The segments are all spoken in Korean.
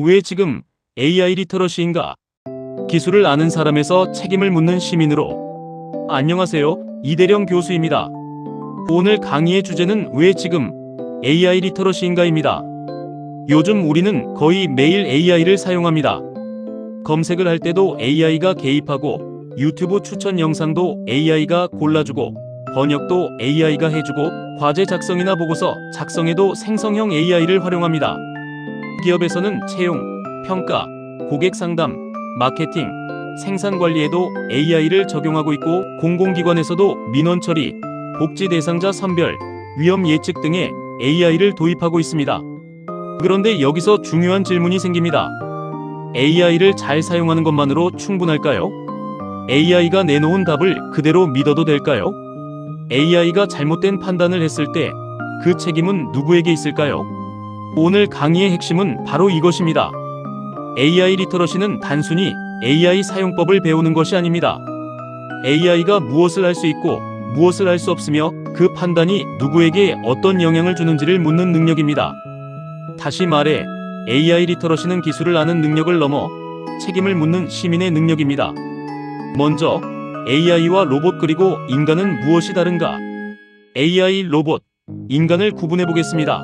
왜 지금 AI 리터러시인가? 기술을 아는 사람에서 책임을 묻는 시민으로. 안녕하세요, 이대령 교수입니다. 오늘 강의의 주제는 왜 지금 AI 리터러시인가입니다. 요즘 우리는 거의 매일 AI를 사용합니다. 검색을 할 때도 AI가 개입하고, 유튜브 추천 영상도 AI가 골라주고, 번역도 AI가 해주고, 과제 작성이나 보고서 작성에도 생성형 AI를 활용합니다. 기업에서는 채용, 평가, 고객 상담, 마케팅, 생산 관리에도 AI를 적용하고 있고, 공공기관에서도 민원 처리, 복지 대상자 선별, 위험 예측 등에 AI를 도입하고 있습니다. 그런데 여기서 중요한 질문이 생깁니다. AI를 잘 사용하는 것만으로 충분할까요? AI가 내놓은 답을 그대로 믿어도 될까요? AI가 잘못된 판단을 했을 때 그 책임은 누구에게 있을까요? 오늘 강의의 핵심은 바로 이것입니다. AI 리터러시는 단순히 AI 사용법을 배우는 것이 아닙니다. AI가 무엇을 할 수 있고 무엇을 할 수 없으며 그 판단이 누구에게 어떤 영향을 주는지를 묻는 능력입니다. 다시 말해 AI 리터러시는 기술을 아는 능력을 넘어 책임을 묻는 시민의 능력입니다. 먼저 AI와 로봇 그리고 인간은 무엇이 다른가? AI, 로봇, 인간을 구분해 보겠습니다.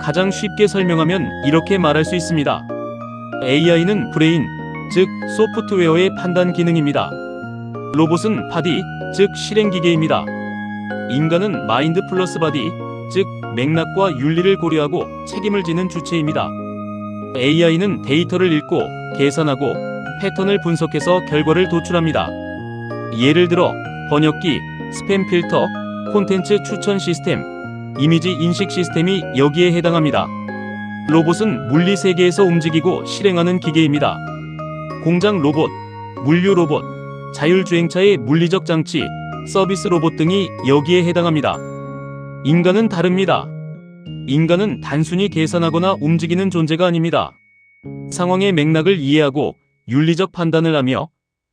가장 쉽게 설명하면 이렇게 말할 수 있습니다. AI는 브레인, 즉 소프트웨어의 판단 기능입니다. 로봇은 바디, 즉 실행기계입니다. 인간은 마인드 플러스 바디, 즉 맥락과 윤리를 고려하고 책임을 지는 주체입니다. AI는 데이터를 읽고 계산하고 패턴을 분석해서 결과를 도출합니다. 예를 들어 번역기, 스팸 필터, 콘텐츠 추천 시스템, 이미지 인식 시스템이 여기에 해당합니다. 로봇은 물리 세계에서 움직이고 실행하는 기계입니다. 공장 로봇, 물류 로봇, 자율주행차의 물리적 장치, 서비스 로봇 등이 여기에 해당합니다. 인간은 다릅니다. 인간은 단순히 계산하거나 움직이는 존재가 아닙니다. 상황의 맥락을 이해하고 윤리적 판단을 하며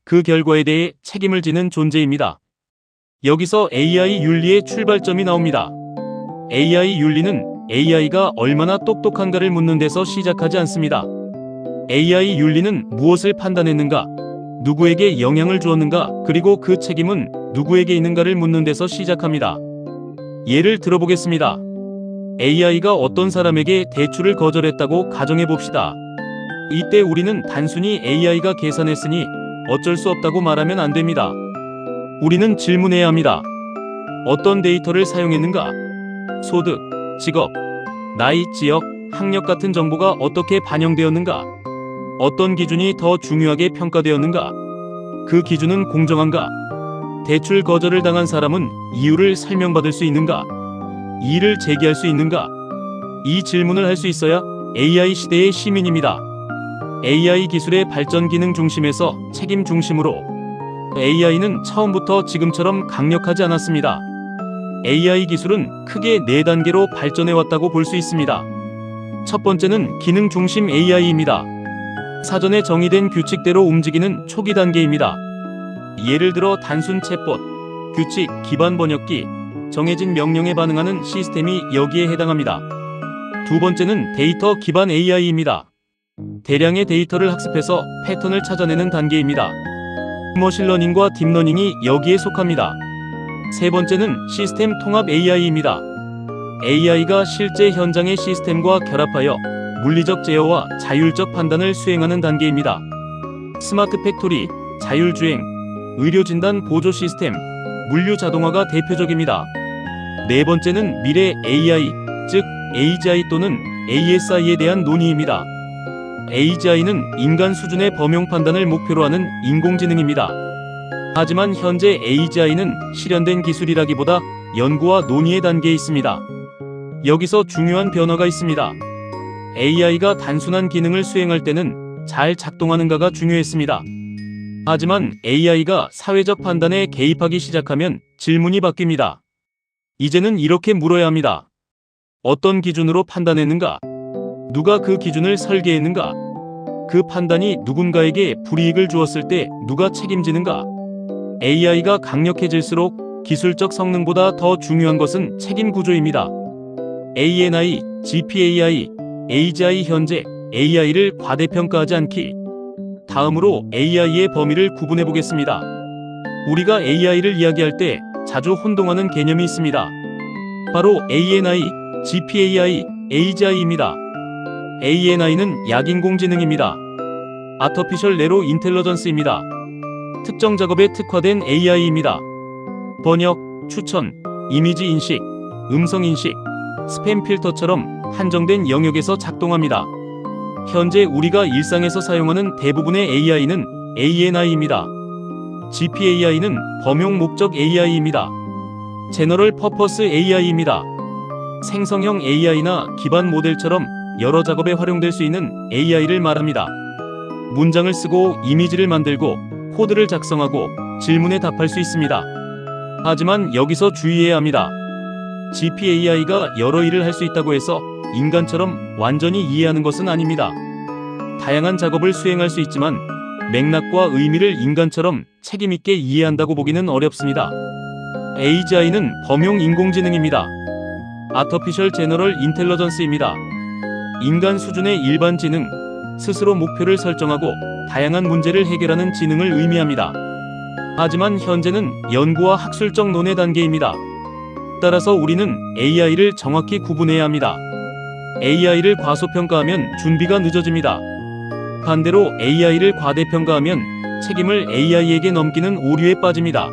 그 결과에 대해 책임을 지는 존재입니다. 여기서 AI 윤리의 출발점이 나옵니다. AI 윤리는 AI가 얼마나 똑똑한가를 묻는 데서 시작하지 않습니다. AI 윤리는 무엇을 판단했는가, 누구에게 영향을 주었는가, 그리고 그 책임은 누구에게 있는가를 묻는 데서 시작합니다. 예를 들어보겠습니다. AI가 어떤 사람에게 대출을 거절했다고 가정해 봅시다. 이때 우리는 단순히 AI가 계산했으니 어쩔 수 없다고 말하면 안 됩니다. 우리는 질문해야 합니다. 어떤 데이터를 사용했는가? 소득, 직업, 나이, 지역, 학력 같은 정보가 어떻게 반영되었는가? 어떤 기준이 더 중요하게 평가되었는가? 그 기준은 공정한가? 대출 거절을 당한 사람은 이유를 설명받을 수 있는가? 이의를 제기할 수 있는가? 이 질문을 할 수 있어야 AI 시대의 시민입니다. AI 기술의 발전 기능 중심에서 책임 중심으로. AI는 처음부터 지금처럼 강력하지 않았습니다. AI 기술은 크게 4단계로 발전해 왔다고 볼 수 있습니다. 첫 번째는 기능 중심 AI입니다. 사전에 정의된 규칙대로 움직이는 초기 단계입니다. 예를 들어 단순 챗봇, 규칙 기반 번역기, 정해진 명령에 반응하는 시스템이 여기에 해당합니다. 두 번째는 데이터 기반 AI입니다. 대량의 데이터를 학습해서 패턴을 찾아내는 단계입니다. 머신러닝과 딥러닝이 여기에 속합니다. 세 번째는 시스템 통합 AI입니다. AI가 실제 현장의 시스템과 결합하여 물리적 제어와 자율적 판단을 수행하는 단계입니다. 스마트 팩토리, 자율주행, 의료진단 보조 시스템, 물류 자동화가 대표적입니다. 네 번째는 미래 AI, 즉 AGI 또는 ASI에 대한 논의입니다. AGI는 인간 수준의 범용 판단을 목표로 하는 인공지능입니다. 하지만 현재 AGI는 실현된 기술이라기보다 연구와 논의의 단계에 있습니다. 여기서 중요한 변화가 있습니다. AI가 단순한 기능을 수행할 때는 잘 작동하는가가 중요했습니다. 하지만 AI가 사회적 판단에 개입하기 시작하면 질문이 바뀝니다. 이제는 이렇게 물어야 합니다. 어떤 기준으로 판단했는가? 누가 그 기준을 설계했는가? 그 판단이 누군가에게 불이익을 주었을 때 누가 책임지는가? AI가 강력해질수록 기술적 성능보다 더 중요한 것은 책임 구조입니다. ANI, GPAI, AGI 현재 AI를 과대평가하지 않기. 다음으로 AI의 범위를 구분해 보겠습니다. 우리가 AI를 이야기할 때 자주 혼동하는 개념이 있습니다. 바로 ANI, GPAI, AGI입니다. ANI는 약인공지능입니다. 아티피셜 내로 인텔리전스입니다. 특정 작업에 특화된 AI입니다. 번역, 추천, 이미지 인식, 음성 인식, 스팸 필터처럼 한정된 영역에서 작동합니다. 현재 우리가 일상에서 사용하는 대부분의 AI는 ANI입니다. GPAI는 범용 목적 AI입니다. 제너럴 퍼포스 AI입니다. 생성형 AI나 기반 모델처럼 여러 작업에 활용될 수 있는 AI를 말합니다. 문장을 쓰고 이미지를 만들고 코드를 작성하고 질문에 답할 수 있습니다. 하지만 여기서 주의해야 합니다. GPAI가 여러 일을 할 수 있다고 해서 인간처럼 완전히 이해하는 것은 아닙니다. 다양한 작업을 수행할 수 있지만 맥락과 의미를 인간처럼 책임있게 이해한다고 보기는 어렵습니다. AGI는 범용 인공지능입니다. 아티피셜 제너럴 인텔리전스입니다. 인간 수준의 일반 지능, 스스로 목표를 설정하고 다양한 문제를 해결하는 지능을 의미합니다. 하지만 현재는 연구와 학술적 논의 단계입니다. 따라서 우리는 AI를 정확히 구분해야 합니다. AI를 과소평가하면 준비가 늦어집니다. 반대로 AI를 과대평가하면 책임을 AI에게 넘기는 오류에 빠집니다.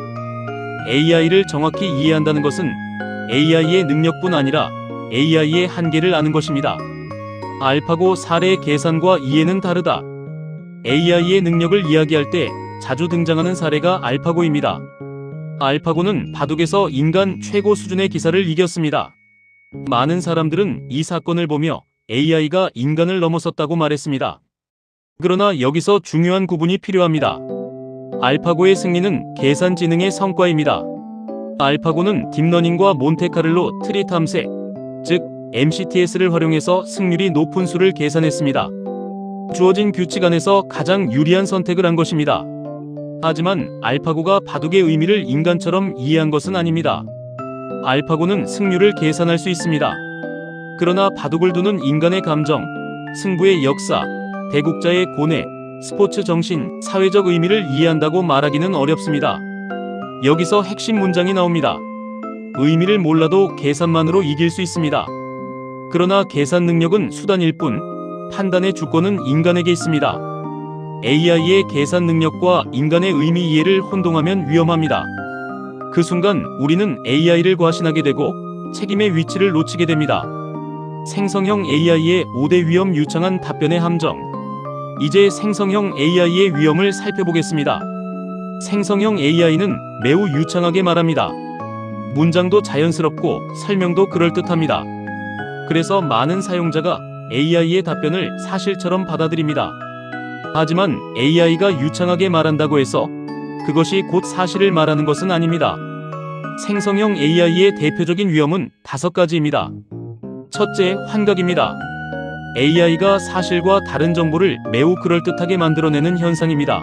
AI를 정확히 이해한다는 것은 AI의 능력뿐 아니라 AI의 한계를 아는 것입니다. 알파고 사례의 계산과 이해는 다르다. AI의 능력을 이야기할 때 자주 등장하는 사례가 알파고입니다. 알파고는 바둑에서 인간 최고 수준의 기사를 이겼습니다. 많은 사람들은 이 사건을 보며 AI가 인간을 넘어섰다고 말했습니다. 그러나 여기서 중요한 구분이 필요합니다. 알파고의 승리는 계산지능의 성과입니다. 알파고는 딥러닝과 몬테카를로 트리 탐색, 즉 MCTS를 활용해서 승률이 높은 수를 계산했습니다. 주어진 규칙 안에서 가장 유리한 선택을 한 것입니다. 하지만 알파고가 바둑의 의미를 인간처럼 이해한 것은 아닙니다. 알파고는 승률을 계산할 수 있습니다. 그러나 바둑을 두는 인간의 감정, 승부의 역사, 대국자의 고뇌, 스포츠 정신, 사회적 의미를 이해한다고 말하기는 어렵습니다. 여기서 핵심 문장이 나옵니다. 의미를 몰라도 계산만으로 이길 수 있습니다. 그러나 계산 능력은 수단일 뿐, 판단의 주권은 인간에게 있습니다. AI의 계산 능력과 인간의 의미 이해를 혼동하면 위험합니다. 그 순간 우리는 AI를 과신하게 되고 책임의 위치를 놓치게 됩니다. 생성형 AI의 5대 위험 유창한 답변의 함정. 이제 생성형 AI의 위험을 살펴보겠습니다. 생성형 AI는 매우 유창하게 말합니다. 문장도 자연스럽고 설명도 그럴듯합니다. 그래서 많은 사용자가 AI의 답변을 사실처럼 받아들입니다. 하지만 AI가 유창하게 말한다고 해서 그것이 곧 사실을 말하는 것은 아닙니다. 생성형 AI의 대표적인 위험은 5가지입니다. 첫째, 환각입니다. AI가 사실과 다른 정보를 매우 그럴듯하게 만들어내는 현상입니다.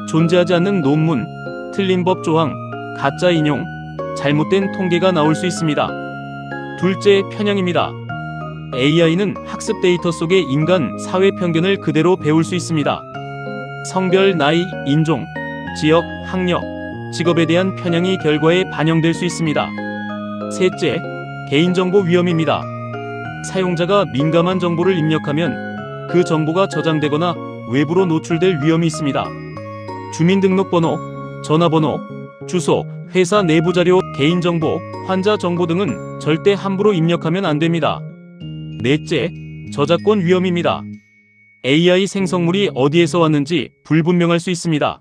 존재하지 않는 논문, 틀린 법 조항, 가짜 인용, 잘못된 통계가 나올 수 있습니다. 둘째, 편향입니다. AI는 학습 데이터 속의 인간, 사회 편견을 그대로 배울 수 있습니다. 성별, 나이, 인종, 지역, 학력, 직업에 대한 편향이 결과에 반영될 수 있습니다. 셋째, 개인정보 위험입니다. 사용자가 민감한 정보를 입력하면 그 정보가 저장되거나 외부로 노출될 위험이 있습니다. 주민등록번호, 전화번호, 주소, 회사 내부 자료, 개인정보, 환자 정보 등은 절대 함부로 입력하면 안 됩니다. 넷째, 저작권 위험입니다. AI 생성물이 어디에서 왔는지 불분명할 수 있습니다.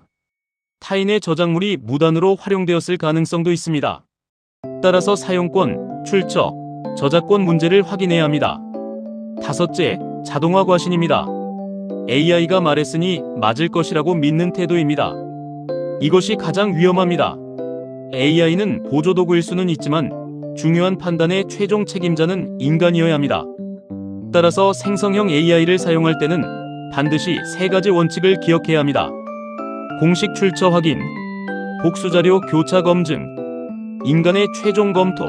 타인의 저작물이 무단으로 활용되었을 가능성도 있습니다. 따라서 사용권, 출처, 저작권 문제를 확인해야 합니다. 다섯째, 자동화 과신입니다. AI가 말했으니 맞을 것이라고 믿는 태도입니다. 이것이 가장 위험합니다. AI는 보조도구일 수는 있지만 중요한 판단의 최종 책임자는 인간이어야 합니다. 따라서 생성형 AI를 사용할 때는 반드시 3가지 원칙을 기억해야 합니다. 공식 출처 확인, 복수자료 교차 검증, 인간의 최종 검토.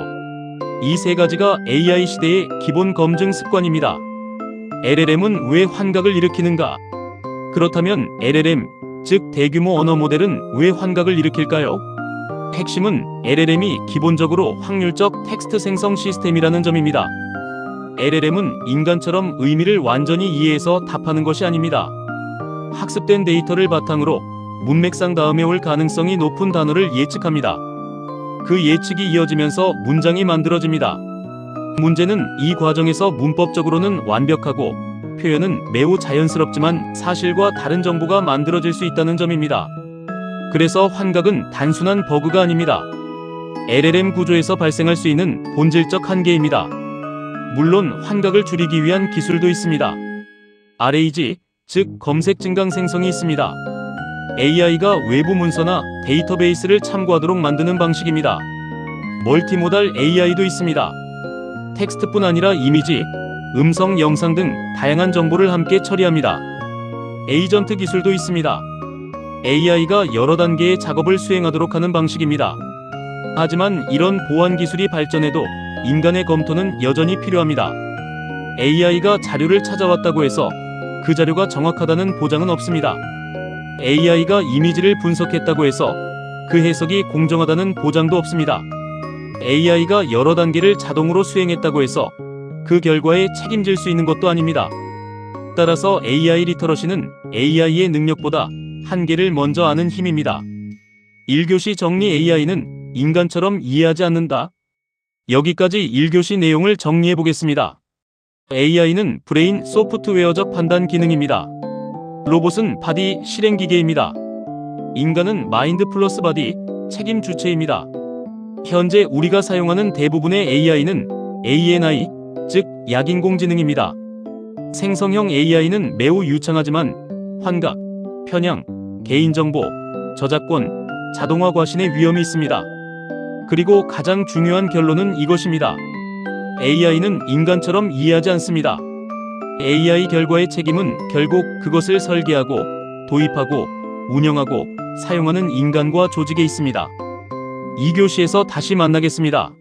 이 3가지가 AI 시대의 기본 검증 습관입니다. LLM은 왜 환각을 일으키는가? 그렇다면 LLM, 즉 대규모 언어 모델은 왜 환각을 일으킬까요? 핵심은 LLM이 기본적으로 확률적 텍스트 생성 시스템이라는 점입니다. LLM은 인간처럼 의미를 완전히 이해해서 답하는 것이 아닙니다. 학습된 데이터를 바탕으로 문맥상 다음에 올 가능성이 높은 단어를 예측합니다. 그 예측이 이어지면서 문장이 만들어집니다. 문제는 이 과정에서 문법적으로는 완벽하고 표현은 매우 자연스럽지만 사실과 다른 정보가 만들어질 수 있다는 점입니다. 그래서 환각은 단순한 버그가 아닙니다. LLM 구조에서 발생할 수 있는 본질적 한계입니다. 물론 환각을 줄이기 위한 기술도 있습니다. RAG, 즉 검색 증강 생성이 있습니다. AI가 외부 문서나 데이터베이스를 참고하도록 만드는 방식입니다. 멀티모달 AI도 있습니다. 텍스트뿐 아니라 이미지, 음성, 영상 등 다양한 정보를 함께 처리합니다. 에이전트 기술도 있습니다. AI가 여러 단계의 작업을 수행하도록 하는 방식입니다. 하지만 이런 보안 기술이 발전해도 인간의 검토는 여전히 필요합니다. AI가 자료를 찾아왔다고 해서 그 자료가 정확하다는 보장은 없습니다. AI가 이미지를 분석했다고 해서 그 해석이 공정하다는 보장도 없습니다. AI가 여러 단계를 자동으로 수행했다고 해서 그 결과에 책임질 수 있는 것도 아닙니다. 따라서 AI 리터러시는 AI의 능력보다 한계를 먼저 아는 힘입니다. 1교시 정리. AI는 인간처럼 이해하지 않는다. 여기까지 1교시 내용을 정리해 보겠습니다. AI는 브레인 소프트웨어적 판단 기능입니다. 로봇은 바디 실행기계입니다. 인간은 마인드 플러스 바디 책임 주체입니다. 현재 우리가 사용하는 대부분의 AI는 ANI, 즉 약인공지능입니다. 생성형 AI는 매우 유창하지만 환각, 편향, 개인정보, 저작권, 자동화 과신의 위험이 있습니다. 그리고 가장 중요한 결론은 이것입니다. AI는 인간처럼 이해하지 않습니다. AI 결과의 책임은 결국 그것을 설계하고, 도입하고, 운영하고, 사용하는 인간과 조직에 있습니다. 2교시에서 다시 만나겠습니다.